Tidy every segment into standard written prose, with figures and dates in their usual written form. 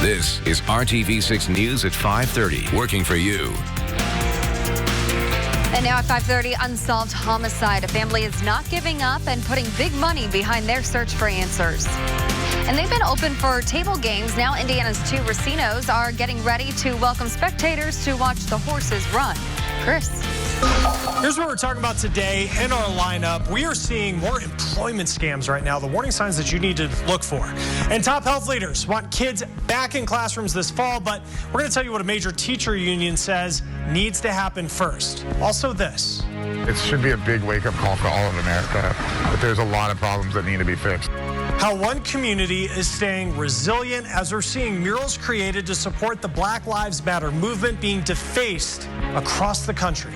This is RTV 6 News at 5:30, working for you. And now at 5:30, Unsolved Homicide. A family is not giving up and putting big money behind their search for answers. And they've been open for table games. Now Indiana's two racinos are getting ready to welcome spectators to watch the horses run. Chris. Here's what we're talking about today in our lineup. We are seeing more employment scams right now, the warning signs that you need to look for. And top health leaders want kids back in classrooms this fall, but we're going to tell you what a major teacher union says needs to happen first. Also this. It should be a big wake-up call for all of America, but there's a lot of problems that need to be fixed. How one community is staying resilient as we're seeing murals created to support the Black Lives Matter movement being defaced across the country.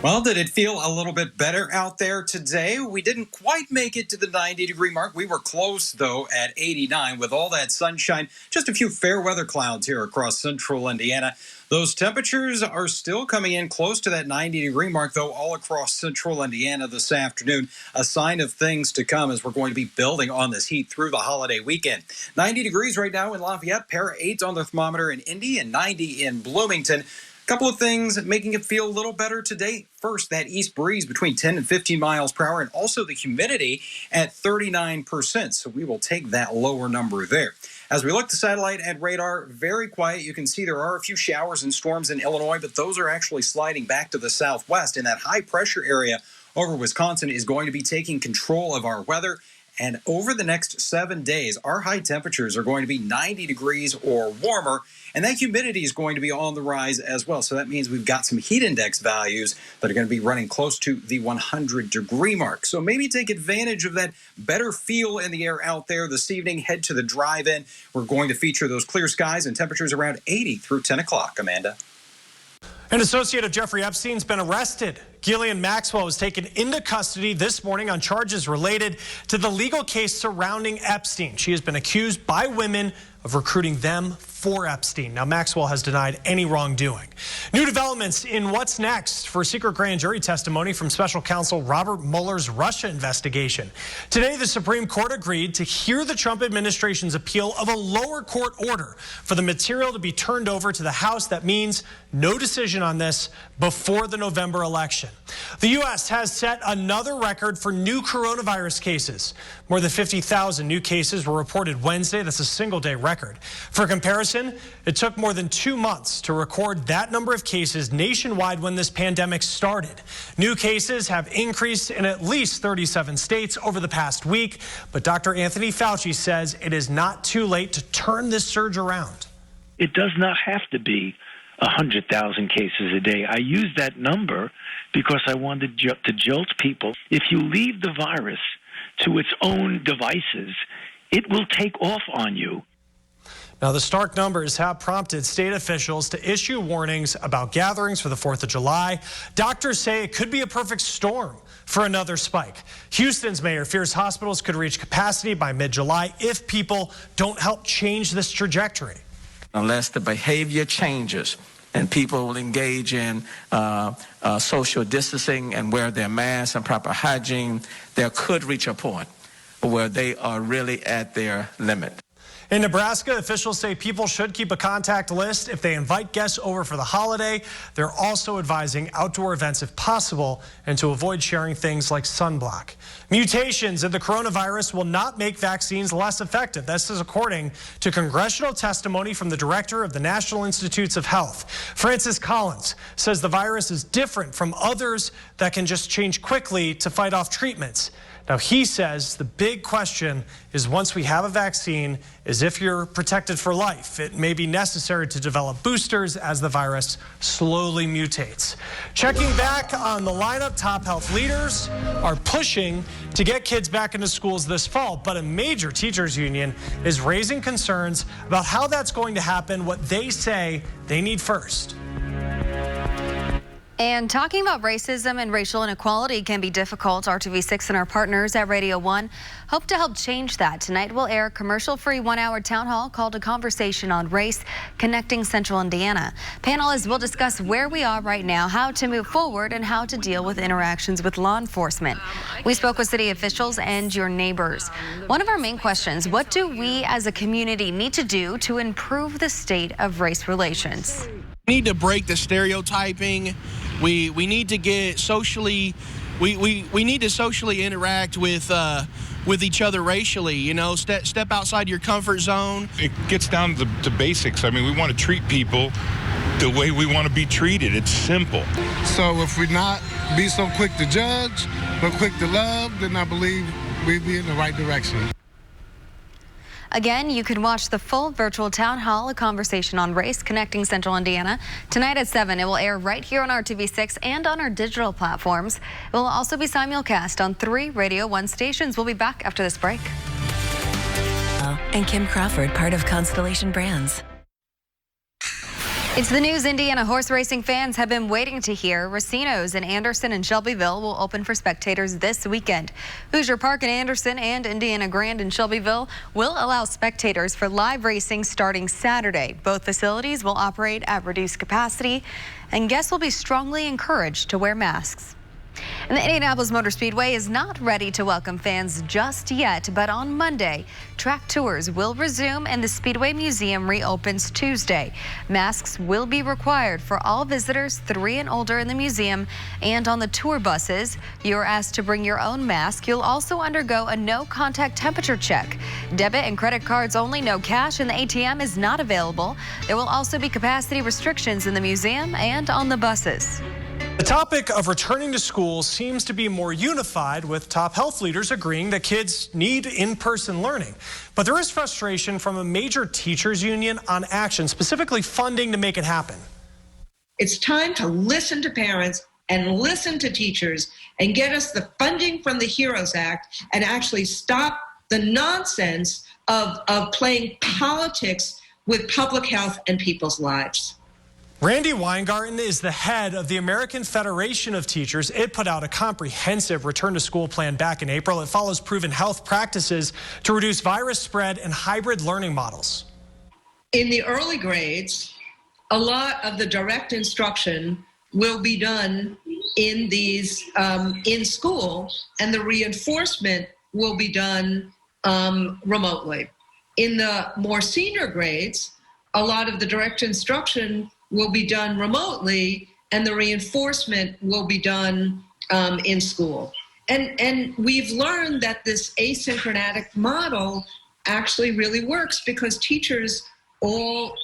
Well, did it feel a little bit better out there today? We didn't quite make it to the 90-degree mark. We were close, though, at 89 with all that sunshine. Just a few fair weather clouds here across central Indiana. Those temperatures are still coming in close to that 90-degree mark, though, all across central Indiana this afternoon. A sign of things to come as we're going to be building on this heat through the holiday weekend. 90 degrees right now in Lafayette, Para 8 on the thermometer in Indy, and 90 in Bloomington. Couple of things making it feel a little better today. First, that east breeze between 10 and 15 miles per hour, and also the humidity at 39%. So we will take that lower number there. As we look to satellite and radar, very quiet. You can see there are a few showers and storms in Illinois, but those are actually sliding back to the southwest. And that high pressure area over Wisconsin is going to be taking control of our weather. And over the next 7 days, our high temperatures are going to be 90 degrees or warmer, and that humidity is going to be on the rise as well. So that means we've got some heat index values that are going to be running close to the 100-degree mark. So maybe take advantage of that better feel in the air out there this evening. Head to the drive-in. We're going to feature those clear skies and temperatures around 80 through 10 o'clock, Amanda. An associate of Jeffrey Epstein's been arrested. Gillian Maxwell was taken into custody this morning on charges related to the legal case surrounding Epstein. She has been accused by women of recruiting them for Epstein. Now, Maxwell has denied any wrongdoing. New developments in what's next for secret grand jury testimony from special counsel Robert Mueller's Russia investigation. Today, the Supreme Court agreed to hear the Trump administration's appeal of a lower court order for the material to be turned over to the House. That means no decision on this before the November election. The U.S. has set another record for new coronavirus cases. More than 50,000 new cases were reported Wednesday. That's a single-day record. For comparison, it took more than 2 months to record that number of cases nationwide when this pandemic started. New cases have increased in at least 37 states over the past week, but Dr. Anthony Fauci says it is not too late to turn this surge around. It does not have to be 100,000 cases a day. I use that number because I wanted to jolt people. If you leave the virus to its own devices, it will take off on you. Now, the stark numbers have prompted state officials to issue warnings about gatherings for the 4th of July. Doctors say it could be a perfect storm for another spike. Houston's mayor fears hospitals could reach capacity by mid-July if people don't help change this trajectory. Unless the behavior changes and people will engage in social distancing and wear their masks and proper hygiene, there could reach a point where they are really at their limit. In Nebraska, officials say people should keep a contact list if they invite guests over for the holiday. They're also advising outdoor events if possible and to avoid sharing things like sunblock. Mutations in the coronavirus will not make vaccines less effective. This is according to congressional testimony from the director of the National Institutes of Health. Francis Collins says the virus is different from others that can just change quickly to fight off treatments. Now, he says the big question is once we have a vaccine is if you're protected for life. It may be necessary to develop boosters as the virus slowly mutates. Checking back on the lineup, top health leaders are pushing to get kids back into schools this fall, but a major teachers union is raising concerns about how that's going to happen, what they say they need first. And talking about racism and racial inequality can be difficult. RTV6 and our partners at Radio 1 hope to help change that. Tonight we'll air a commercial-free 1-hour town hall called A Conversation on Race, Connecting Central Indiana. Panelists will discuss where we are right now, how to move forward, and how to deal with interactions with law enforcement. We spoke with city officials and your neighbors. One of our main questions, what do we as a community need to do to improve the state of race relations? We need to break the stereotyping. We need to get socially, we need to socially interact with each other racially. You know, step outside your comfort zone. It gets down to basics. I mean, we want to treat people the way we want to be treated. It's simple. So if we not be so quick to judge, but quick to love, then I believe we'll be in the right direction. Again, you can watch the full virtual town hall, A Conversation on Race, Connecting Central Indiana. Tonight at 7, it will air right here on RTV6 and on our digital platforms. It will also be simulcast on 3 Radio 1 stations. We'll be back after this break. And Kim Crawford, part of Constellation Brands. It's the news Indiana horse racing fans have been waiting to hear. Racinos in Anderson and Shelbyville will open for spectators this weekend. Hoosier Park in Anderson and Indiana Grand in Shelbyville will allow spectators for live racing starting Saturday. Both facilities will operate at reduced capacity, and guests will be strongly encouraged to wear masks. And the Indianapolis Motor Speedway is not ready to welcome fans just yet, but on Monday, track tours will resume and the Speedway Museum reopens Tuesday. Masks will be required for all visitors 3 and older in the museum, and on the tour buses, you're asked to bring your own mask. You'll also undergo a no-contact temperature check. Debit and credit cards only, no cash, and the ATM is not available. There will also be capacity restrictions in the museum and on the buses. The topic of returning to school seems to be more unified, with top health leaders agreeing that kids need in-person learning. But there is frustration from a major teachers union on action, specifically funding to make it happen. It's time to listen to parents and listen to teachers and get us the funding from the HEROES Act and actually stop the nonsense of playing politics with public health and people's lives. Randy Weingarten is the head of the American Federation of Teachers. It put out a comprehensive return to school plan back in April. It follows proven health practices to reduce virus spread and hybrid learning models. In the early grades, a lot of the direct instruction will be done in these in school, and the reinforcement will be done remotely. In the more senior grades, a lot of the direct instruction will be done remotely, and the reinforcement will be done in school. And we've learned that this asynchronatic model actually really works because teachers all,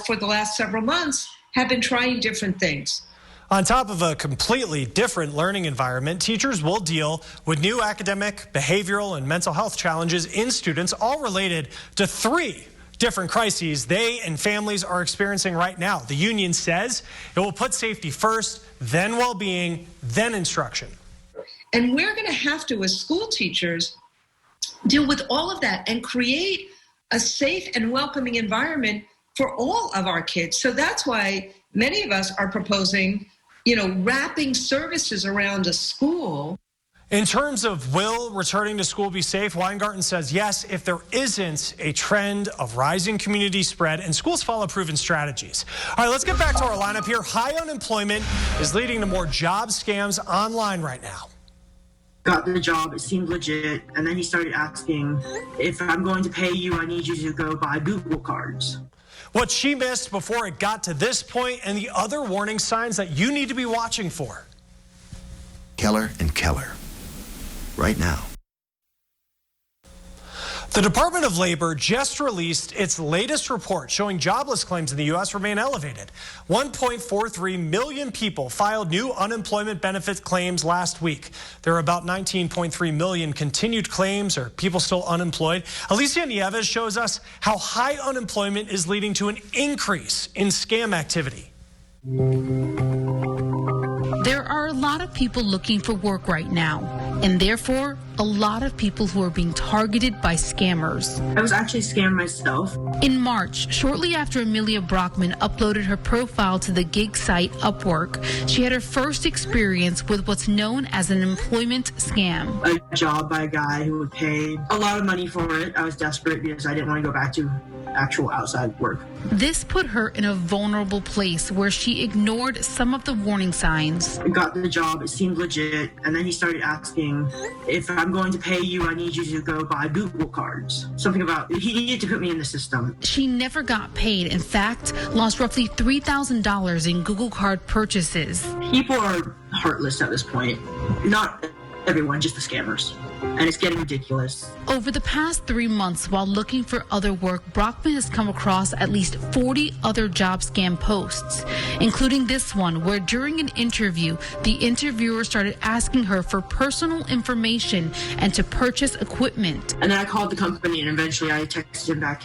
for the last several months have been trying different things. On top of a completely different learning environment, teachers will deal with new academic, behavioral, and mental health challenges in students, all related to 3 different crises they and families are experiencing right now. The union says it will put safety first, then well-being, then instruction. And we're going to have to, as school teachers, deal with all of that and create a safe and welcoming environment for all of our kids. So that's why many of us are proposing, wrapping services around a school. In terms of will returning to school be safe, Weingarten says yes, if there isn't a trend of rising community spread and schools follow proven strategies. All right, let's get back to our lineup here. High unemployment is leading to more job scams online right now. Got the job, it seemed legit, and then he started asking, if I'm going to pay you, I need you to go buy Google cards. What she missed before it got to this point and the other warning signs that you need to be watching for. Keller and Keller. Right now. The Department of Labor just released its latest report showing jobless claims in the U.S. remain elevated. 1.43 million people filed new unemployment benefit claims last week. There are about 19.3 million continued claims or people still unemployed. Alicia Nieves shows us how high unemployment is leading to an increase in scam activity. There are a lot of people looking for work right now. and therefore a lot of people who are being targeted by scammers. I was actually scammed myself. In March, shortly after Amelia Brockman uploaded her profile to the gig site Upwork, she had her first experience with what's known as an employment scam. A job by a guy who would pay a lot of money for it. I was desperate because I didn't want to go back to actual outside work. This put her in a vulnerable place where she ignored some of the warning signs. I got the job, it seemed legit, and then he started asking, if I'm going to pay you, I need you to go buy Google cards. Something about, he needed to put me in the system. She never got paid. In fact, lost roughly $3,000 in Google card purchases. People are heartless at this point. Not everyone, just the scammers. And it's getting ridiculous. Over the past 3 months, while looking for other work, Brockman has come across at least 40 other job scam posts, including this one where during an interview, the interviewer started asking her for personal information and to purchase equipment. And then I called the company and eventually I texted him back,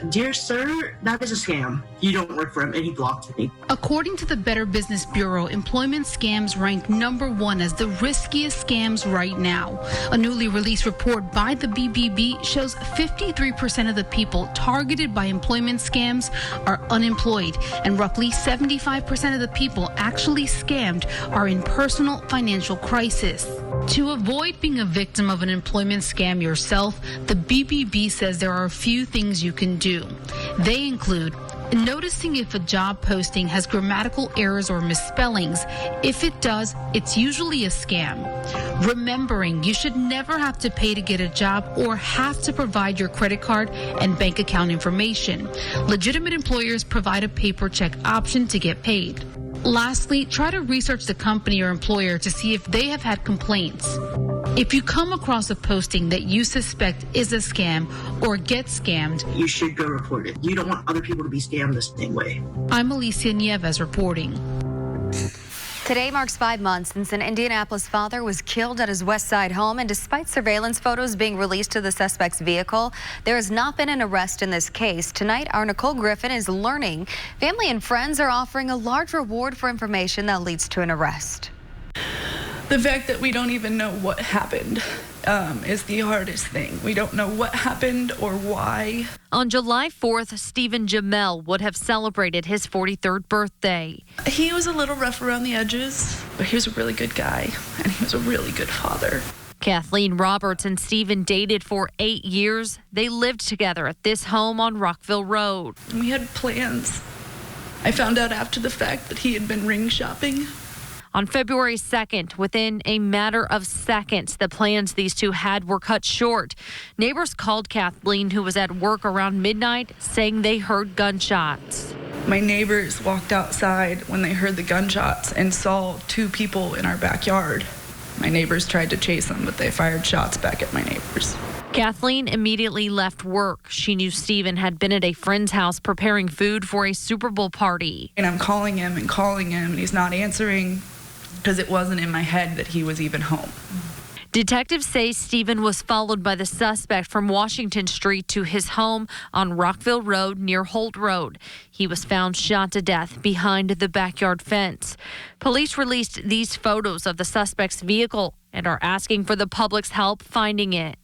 dear sir, that is a scam. You don't work for him, and he blocked me. According to the Better Business Bureau, employment scams rank #1 as the riskiest scams right now. A newly released report by the BBB shows 53% of the people targeted by employment scams are unemployed, and roughly 75% of the people actually scammed are in personal financial crisis. To avoid being a victim of an employment scam yourself, the BBB says there are a few things you can do. They include noticing if a job posting has grammatical errors or misspellings. If it does, it's usually a scam. Remembering you should never have to pay to get a job or have to provide your credit card and bank account information. Legitimate employers provide a paper check option to get paid. Lastly, try to research the company or employer to see if they have had complaints. If you come across a posting that you suspect is a scam or get scammed, you should go report it. You don't want other people to be scammed the same way. I'm Alicia Nieves reporting. Today marks 5 months since an Indianapolis father was killed at his West Side home, and despite surveillance photos being released to the suspect's vehicle, there has not been an arrest in this case. Tonight, our Nicole Griffin is learning family and friends are offering a large reward for information that leads to an arrest. The fact that we don't even know what happened is the hardest thing. We don't know what happened or why. On July 4th, Stephen Jamel would have celebrated his 43rd birthday. He was a little rough around the edges, but he was a really good guy, and he was a really good father. Kathleen Roberts and Stephen dated for 8 years. They lived together at this home on Rockville Road. We had plans. I found out after the fact that he had been ring shopping. On February 2nd, within a matter of seconds, the plans these two had were cut short. Neighbors called Kathleen, who was at work around midnight, saying they heard gunshots. My neighbors walked outside when they heard the gunshots and saw 2 people in our backyard. My neighbors tried to chase them, but they fired shots back at my neighbors. Kathleen immediately left work. She knew Stephen had been at a friend's house preparing food for a Super Bowl party. And I'm calling him, and he's not answering, because it wasn't in my head that he was even home. Detectives say Stephen was followed by the suspect from Washington Street to his home on Rockville Road near Holt Road. He was found shot to death behind the backyard fence. Police released these photos of the suspect's vehicle and are asking for the public's help finding it.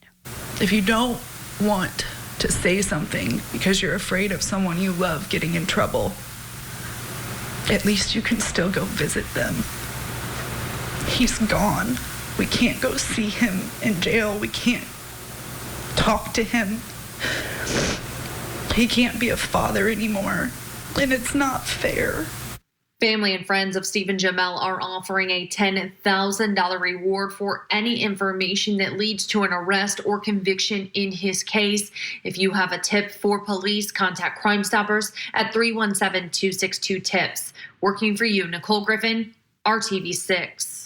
If you don't want to say something because you're afraid of someone you love getting in trouble, at least you can still go visit them. He's gone. We can't go see him in jail. We can't talk to him. He can't be a father anymore, and it's not fair. Family and friends of Stephen Jamel are offering a $10,000 reward for any information that leads to an arrest or conviction in his case. If you have a tip for police, contact Crime Stoppers at 317-262-TIPS. Working for you, Nicole Griffin, RTV6.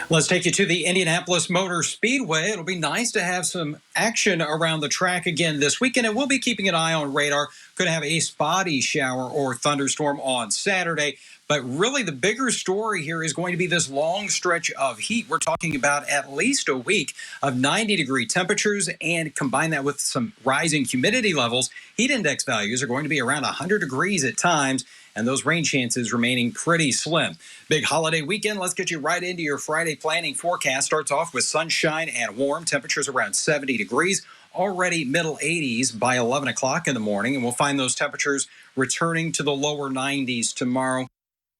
Let's take you to the Indianapolis Motor Speedway. It'll be nice to have some action around the track again this weekend, and we'll be keeping an eye on radar. Could have a spotty shower or thunderstorm on Saturday. But really the bigger story here is going to be this long stretch of heat. We're talking about at least a week of 90-degree temperatures, and combine that with some rising humidity levels. Heat index values are going to be around 100 degrees at times. and those rain chances remaining pretty slim. Big holiday weekend. Let's get you right into your Friday planning forecast. Starts off with sunshine and warm. Temperatures around 70 degrees. Already middle 80s by 11 o'clock in the morning, and we'll find those temperatures returning to the lower 90s tomorrow.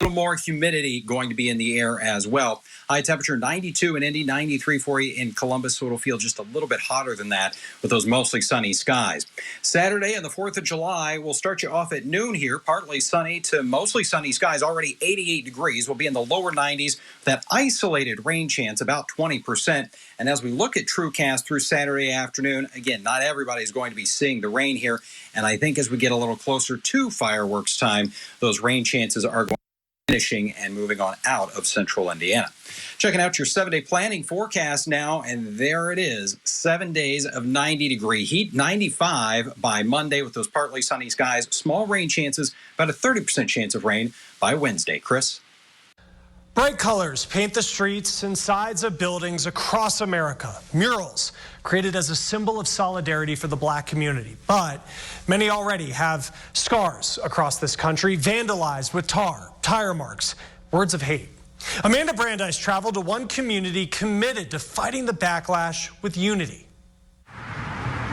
A little more humidity going to be in the air as well. High temperature 92 in Indy, 93 for you in Columbus, so it'll feel just a little bit hotter than that with those mostly sunny skies. Saturday and the 4th of July will start you off at noon here, partly sunny to mostly sunny skies, already 88 degrees. We'll be in the lower 90s, that isolated rain chance about 20%. And as we look at TrueCast through Saturday afternoon, again, not everybody's going to be seeing the rain here. And I think as we get a little closer to fireworks time, those rain chances are going finishing and moving on out of central Indiana. Checking out your 7-day planning forecast now, and there it is. 7 days of 90-degree heat, 95 by Monday with those partly sunny skies. Small rain chances, about a 30% chance of rain by Wednesday. Chris? Bright colors paint the streets and sides of buildings across America. Murals created as a symbol of solidarity for the Black community. But many already have scars across this country, vandalized with tar, tire marks, words of hate. Amanda Brandeis traveled to one community committed to fighting the backlash with unity.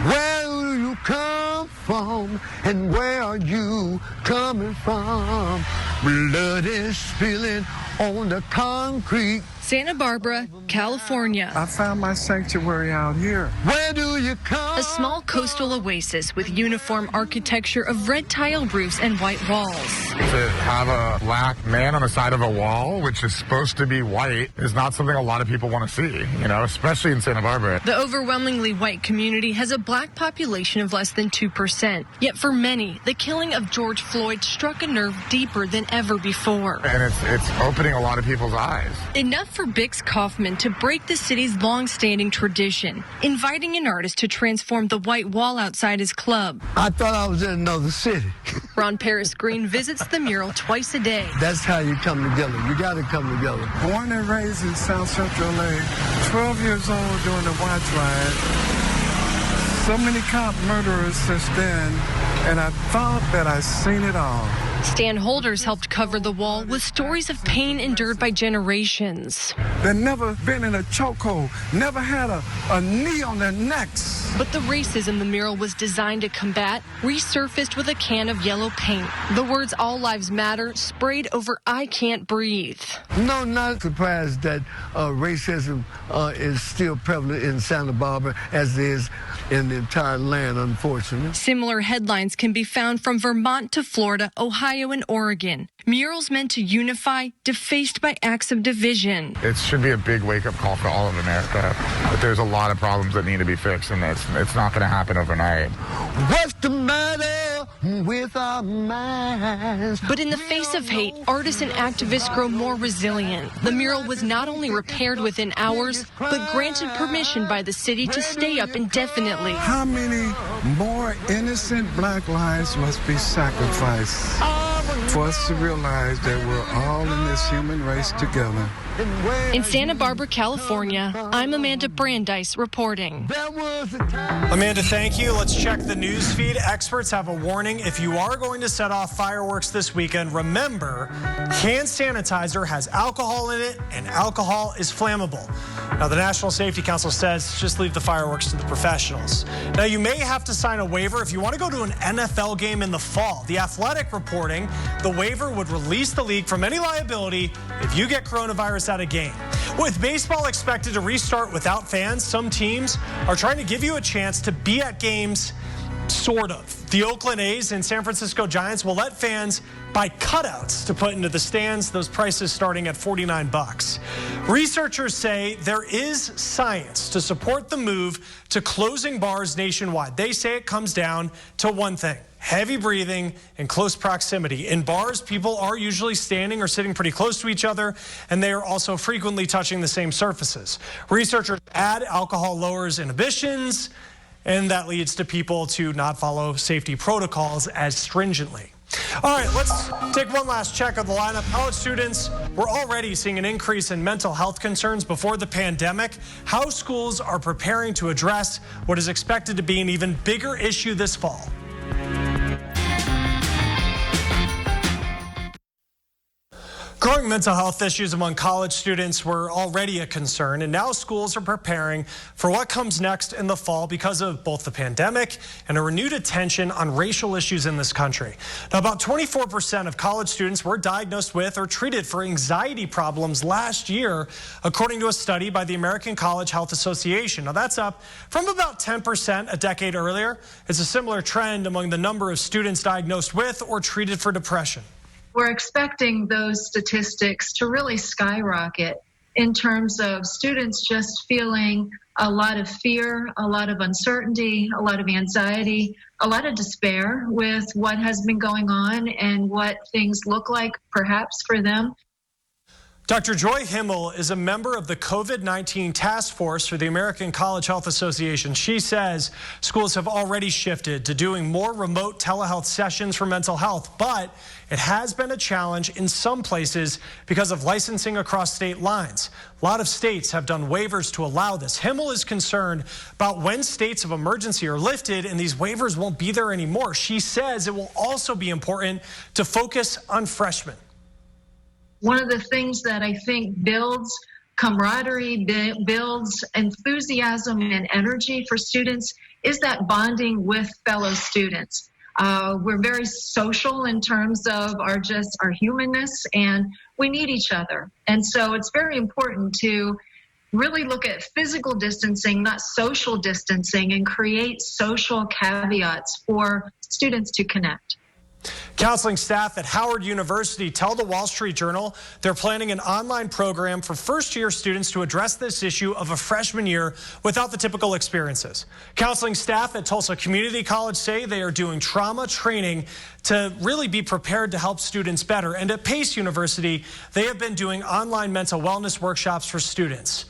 Where do you come from, and where are you coming from? Blood is spilling on the concrete. Santa Barbara, California. I found my sanctuary out here. Where do you come? A small coastal oasis with uniform architecture of red tile roofs and white walls. To have a black man on the side of a wall, which is supposed to be white, is not something a lot of people want to see, especially in Santa Barbara. The overwhelmingly white community has a black population of less than 2%. Yet for many, the killing of George Floyd struck a nerve deeper than ever before. And it's opening a lot of people's eyes. Enough for Bix Kaufman to break the city's long-standing tradition, inviting an artist to transform the white wall outside his club. I thought I was in another city. Ron Paris Green visits the mural twice a day. That's how you come together. You got to come together. Born and raised in South Central LA, 12 years old during the Watch Riot. So many cop murderers since then, and I thought that I'd seen it all. Stan Holders helped cover the wall with stories of pain endured by generations. They've never been in a chokehold, never had a knee on their necks. But the racism the mural was designed to combat resurfaced with a can of yellow paint. The words "All Lives Matter" sprayed over "I Can't Breathe." No, not surprised that racism is still prevalent in Santa Barbara as it is in the entire land, unfortunately. Similar headlines can be found from Vermont to Florida, Ohio, and Oregon. Murals meant to unify, defaced by acts of division. It should be a big wake-up call for all of America. But there's a lot of problems that need to be fixed, and it's not going to happen overnight. What's the matter with our minds? But in the face of hate, artists and activists grow more resilient. The mural was not only repaired within hours, but granted permission by the city to stay up indefinitely. How many more innocent black lives must be sacrificed for us to realize that we're all in this human race together? In Santa Barbara, California, I'm Amanda Brandeis reporting. Amanda, thank you. Let's check the news feed. Experts have a warning. If you are going to set off fireworks this weekend, remember, hand sanitizer has alcohol in it, and alcohol is flammable. Now, the National Safety Council says just leave the fireworks to the professionals. Now, you may have to sign a waiver if you want to go to an NFL game in the fall. The Athletic reporting the waiver would release the league from any liability if you get coronavirus at a game. With baseball expected to restart without fans, some teams are trying to give you a chance to be at games, sort of. The Oakland A's and San Francisco Giants will let fans buy cutouts to put into the stands, those prices starting at $49. Researchers say there is science to support the move to closing bars nationwide. They say it comes down to one thing: heavy breathing and close proximity. In bars, people are usually standing or sitting pretty close to each other, and they are also frequently touching the same surfaces. Researchers add alcohol lowers inhibitions, and that leads to people to not follow safety protocols as stringently. All right, let's take one last check of the lineup. College students were already seeing an increase in mental health concerns before the pandemic. How schools are preparing to address what is expected to be an even bigger issue this fall. Growing mental health issues among college students were already a concern, and now schools are preparing for what comes next in the fall because of both the pandemic and a renewed attention on racial issues in this country. Now, about 24% of college students were diagnosed with or treated for anxiety problems last year, according to a study by the American College Health Association. Now, that's up from about 10% a decade earlier. It's a similar trend among the number of students diagnosed with or treated for depression. We're expecting those statistics to really skyrocket in terms of students just feeling a lot of fear, a lot of uncertainty, a lot of anxiety, a lot of despair with what has been going on and what things look like perhaps for them. Dr. Joy Himmel is a member of the COVID-19 task force for the American College Health Association. She says schools have already shifted to doing more remote telehealth sessions for mental health, but it has been a challenge in some places because of licensing across state lines. A lot of states have done waivers to allow this. Himmel is concerned about when states of emergency are lifted and these waivers won't be there anymore. She says it will also be important to focus on freshmen. One of the things that I think builds camaraderie, builds enthusiasm and energy for students is that bonding with fellow students. We're very social in terms of our humanness, and we need each other. And so it's very important to really look at physical distancing, not social distancing, and create social caveats for students to connect. Counseling staff at Howard University tell the Wall Street Journal they're planning an online program for first-year students to address this issue of a freshman year without the typical experiences. Counseling staff at Tulsa Community College say they are doing trauma training to really be prepared to help students better. And at Pace University, they have been doing online mental wellness workshops for students.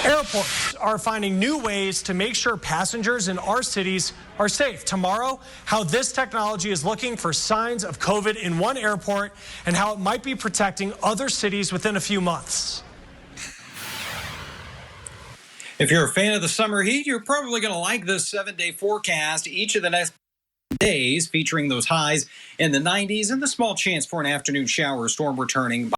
Airports are finding new ways to make sure passengers in our cities are safe. Tomorrow, how this technology is looking for signs of COVID in one airport and how it might be protecting other cities within a few months. If you're a fan of the summer heat, you're probably going to like this 7-day forecast. Each of the next days featuring those highs in the 90s and the small chance for an afternoon shower or storm returning.